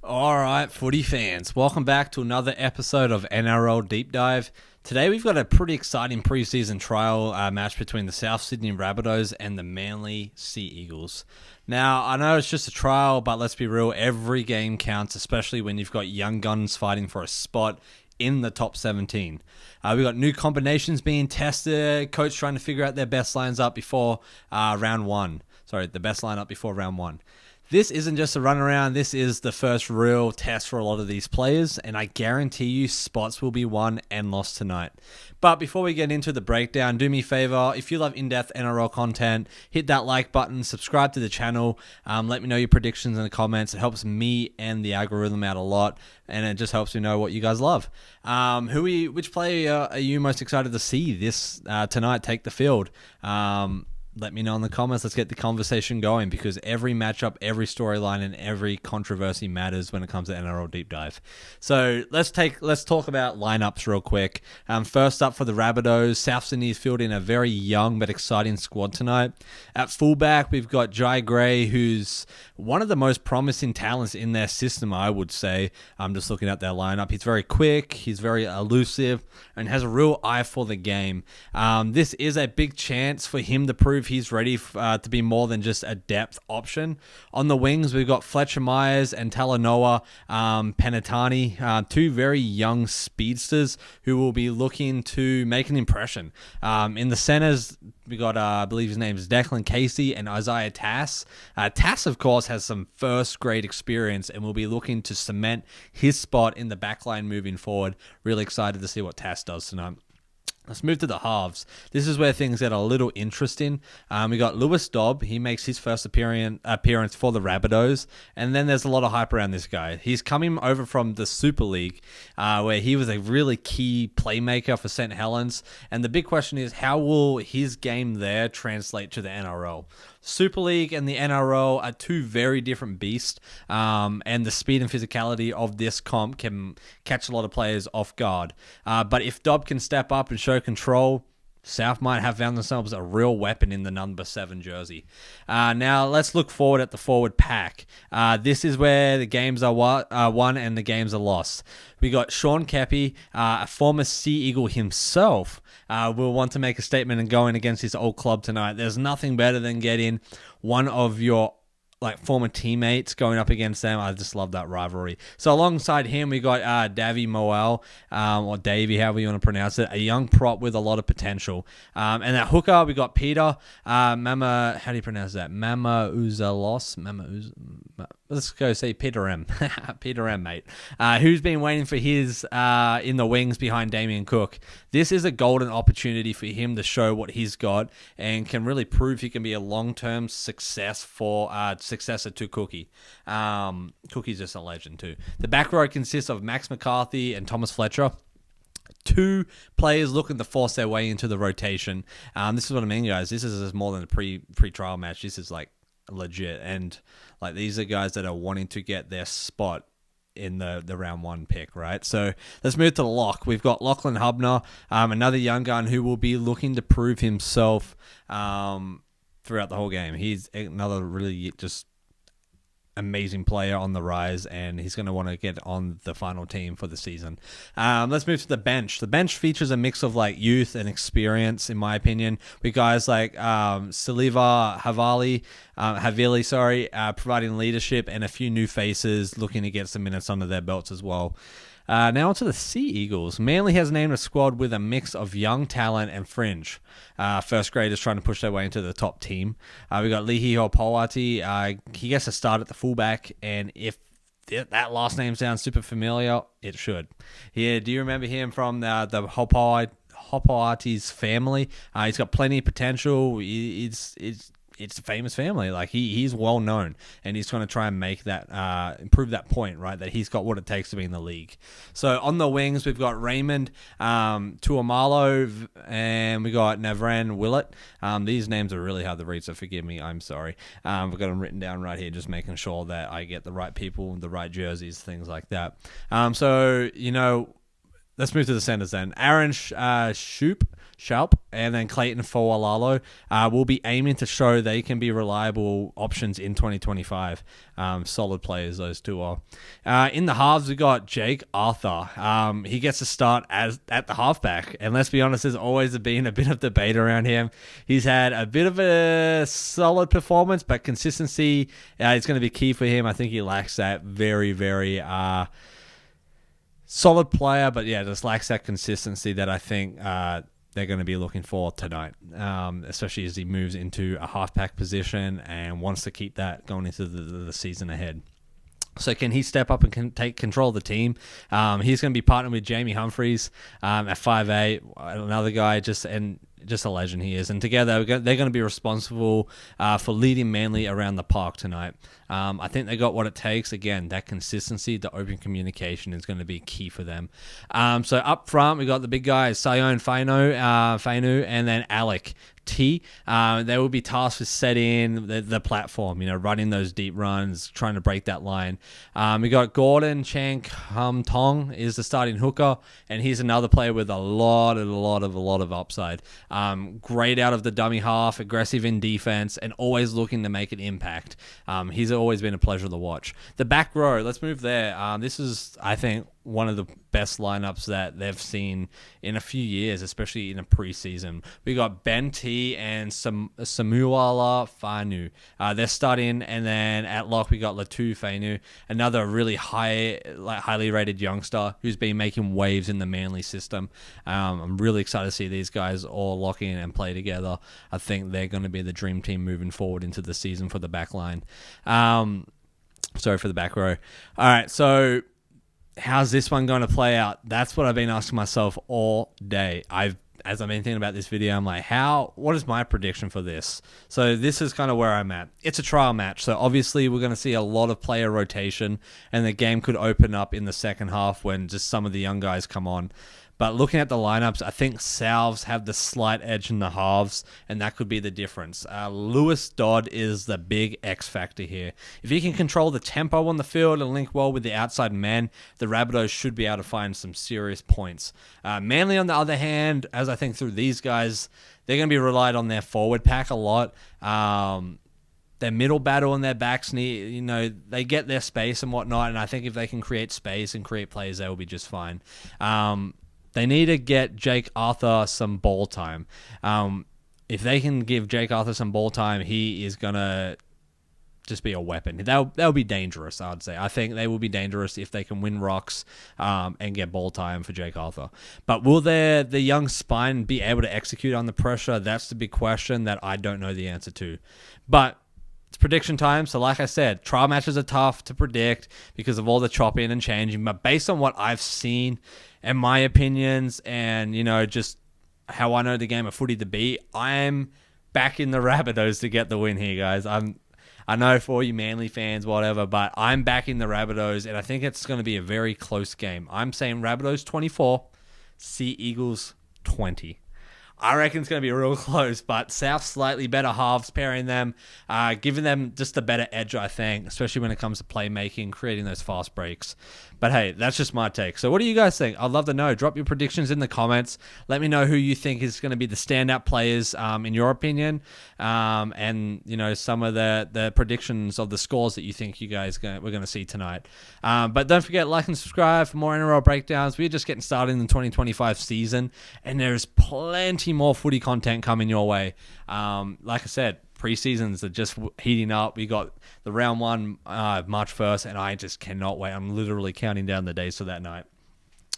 All right, footy fans, welcome back to another episode of NRL Deep Dive. Today we've got a pretty exciting pre-season trial match between the South Sydney Rabbitohs and the Manly Sea Eagles. Now, I know it's just a trial, but let's be real, every game counts, especially when you've got young guns fighting for a spot in the top 17. We've got new combinations being tested, coach trying to figure out their best lines up before round one. Sorry, the best lineup before round one. This isn't just a run around, this is the first real test for a lot of these players, and I guarantee you spots will be won and lost tonight. But before we get into the breakdown, do me a favor, if you love in-depth NRL content, hit that like button, subscribe to the channel, let me know your predictions in the comments. It helps me and the algorithm out a lot, and it just helps me know what you guys love. Which player are you most excited to see this tonight take the field? Let me know in the comments. Let's get the conversation going because every matchup, every storyline, and every controversy matters when it comes to NRL Deep Dive. So let's talk about lineups real quick. First up for the Rabbitohs, South Sydney is fielding a very young but exciting squad tonight. At fullback, we've got Jai Gray, who's one of the most promising talents in their system, I would say. I'm just looking at their lineup. He's very quick, he's very elusive, and has a real eye for the game. This is a big chance for him to prove he's ready to be more than just a depth option. On the wings, we've got Fletcher Myers and Talanoa Penatani, two very young speedsters who will be looking to make an impression. In the centers, we got, I believe his name is Declan Casey and Isaiah Tass. Tass, of course, has some first-grade experience and will be looking to cement his spot in the backline moving forward. Really excited to see what Tass does tonight. Let's move to the halves. This is where things get a little interesting. We got Lewis Dodd. He makes his first appearance for the Rabbitohs. And then there's a lot of hype around this guy. He's coming over from the Super League, where he was a really key playmaker for St. Helens. And the big question is, how will his game there translate to the NRL? Super League and the NRL are two very different beasts, and the speed and physicality of this comp can catch a lot of players off guard. But if Dobb can step up and show control, South might have found themselves a real weapon in the number 7 jersey. Now, let's look forward at the forward pack. This is where the games are won and the games are lost. We got Sean Keppie, a former Sea Eagle himself, will want to make a statement and go in against his old club tonight. There's nothing better than getting one of your former teammates going up against them. I just love that rivalry. So alongside him, we got Davy Moel, or Davy, however you want to pronounce it, a young prop with a lot of potential. And at hooker, we got Peter Mama. How do you pronounce that? Mama Uzalos. Let's go say Peter M. Peter M, mate. Who's been waiting for his in the wings behind Damien Cook. This is a golden opportunity for him to show what he's got and can really prove he can be a long-term successor to Cookie. Cookie's just a legend too. The back row consists of Max McCarthy and Thomas Fletcher. Two players looking to force their way into the rotation. This is what I mean, guys. This is more than a pre-trial match. This is legit, and these are guys that are wanting to get their spot in the round one pick, right? So let's move to the lock. We've got Lachlan Hubner, another young gun who will be looking to prove himself throughout the whole game. He's another really just amazing player on the rise, and he's going to want to get on the final team for the season. Let's move to the bench. The bench features a mix of youth and experience, in my opinion, with guys like Saliva Havili, providing leadership, and a few new faces looking to get some minutes under their belts as well. Now onto the Sea Eagles. Manly has named a squad with a mix of young talent and fringe. First graders trying to push their way into the top team. We got Lihi Hopawati. He gets a start at the fullback, and if that last name sounds super familiar, it should. Yeah, do you remember him from the Hopawati's family? He's got plenty of potential. It's a famous family. He's well known, and he's going to try and make that improve that point, right? That he's got what it takes to be in the league. So on the wings, we've got Raymond Tuamalo, and we got Navran Willett. These names are really hard to read, so forgive me. I'm sorry. I've got them written down right here, just making sure that I get the right people, the right jerseys, things like that. let's move to the centers then. Aaron Sharp, and then Clayton Fowalalo will be aiming to show they can be reliable options in 2025. Solid players, those two are. In the halves, we got Jake Arthur. He gets to start at the halfback, and let's be honest, there's always been a bit of debate around him. He's had a bit of a solid performance, but consistency is going to be key for him. I think he lacks that very, very solid player, but yeah, just lacks that consistency that I think they're going to be looking for tonight, especially as he moves into a halfback position and wants to keep that going into the season ahead. So can he step up and can take control of the team? He's going to be partnered with Jamie Humphries at 5'8", another guy, just a legend he is. And together, they're going to be responsible for leading Manly around the park tonight. I think they got what it takes. Again, that consistency, the open communication is going to be key for them. So up front, we got the big guys, Sion Fainu, and then Alec T. They will be tasked with setting the platform, running those deep runs, trying to break that line. We got Gordon Chang Tong is the starting hooker, and he's another player with a lot of upside. Great out of the dummy half, aggressive in defense, and always looking to make an impact. He's always been a pleasure to watch. The back row, let's move there. This is, I think, one of the best lineups that they've seen in a few years, especially in a preseason. We got Ben T and Samuala Fainu. They're starting, and then at lock we got Latu Fainu, another really highly rated youngster who's been making waves in the Manly system. I'm really excited to see these guys all lock in and play together. I think they're going to be the dream team moving forward into the season for the back line. Sorry for the back row. All right, so how's this one going to play out? That's what I've been asking myself all day. As I've been thinking about this video, I'm like, what is my prediction for this? So this is kind of where I'm at. It's a trial match, so obviously we're going to see a lot of player rotation, and the game could open up in the second half when just some of the young guys come on. But looking at the lineups, I think Salves have the slight edge in the halves, and that could be the difference. Lewis Dodd is the big X factor here. If he can control the tempo on the field and link well with the outside men, the Rabbitohs should be able to find some serious points. Manly, on the other hand, as I think through these guys, they're going to be relied on their forward pack a lot. Their middle battle and their backs need, they get their space and whatnot, and I think if they can create space and create plays, they will be just fine. They need to get Jake Arthur some ball time. If they can give Jake Arthur some ball time, he is going to just be a weapon. They'll be dangerous, I'd say. I think they will be dangerous if they can win rocks and get ball time for Jake Arthur. But will the young spine be able to execute on the pressure? That's the big question that I don't know the answer to. But it's prediction time, so like I said, trial matches are tough to predict because of all the chopping and changing. But based on what I've seen and my opinions and, just how I know the game of footy to be, I'm backing the Rabbitohs to get the win here, guys. I know for all you Manly fans, whatever, but I'm backing the Rabbitohs, and I think it's going to be a very close game. I'm saying Rabbitohs 24, Sea Eagles 20. I reckon it's going to be real close, but South slightly better halves pairing them, giving them just a better edge, I think, especially when it comes to playmaking, creating those fast breaks. But hey, that's just my take. So what do you guys think? I'd love to know. Drop your predictions in the comments. Let me know who you think is going to be the standout players in your opinion, and some of the predictions of the scores that you think you guys we're going to see tonight. But don't forget, like and subscribe for more NRL breakdowns. We're just getting started in the 2025 season, and there's plenty more footy content coming your way. Like I said, pre-seasons are just heating up. We got the round one March 1st, and I just cannot wait. I'm literally counting down the days to that night.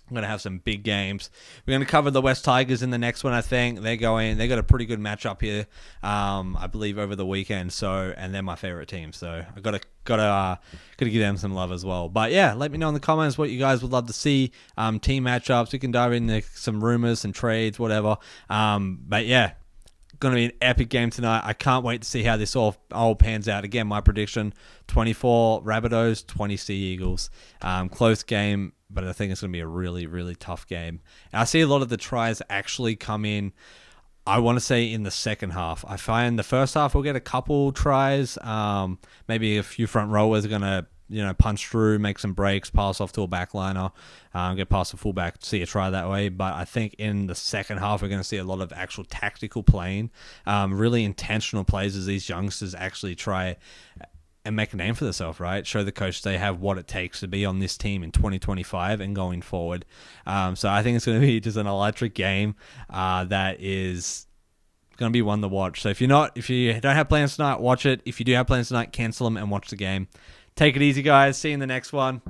I'm going to have some big games. We're going to cover the West Tigers in the next one, I think. They got a pretty good matchup here, I believe, over the weekend. So, and they're my favorite team. So I got to give them some love as well. But yeah, let me know in the comments what you guys would love to see. Team matchups. We can dive into some rumors, some trades, whatever. But yeah, going to be an epic game tonight. I can't wait to see how this all pans out. Again, my prediction, 24 Rabbitohs, 20 Sea Eagles. Close game, but I think it's going to be a really, really tough game. And I see a lot of the tries actually come in, I want to say, in the second half. I find the first half we'll get a couple tries. Maybe a few front rowers are going to punch through, make some breaks, pass off to a backliner, get past the fullback, see a try that way. But I think in the second half, we're going to see a lot of actual tactical playing, really intentional plays as these youngsters actually try and make a name for themselves, right? Show the coach they have what it takes to be on this team in 2025 and going forward. So I think it's going to be just an electric game that is going to be one to watch. So if you don't have plans tonight, watch it. If you do have plans tonight, cancel them and watch the game. Take it easy, guys. See you in the next one.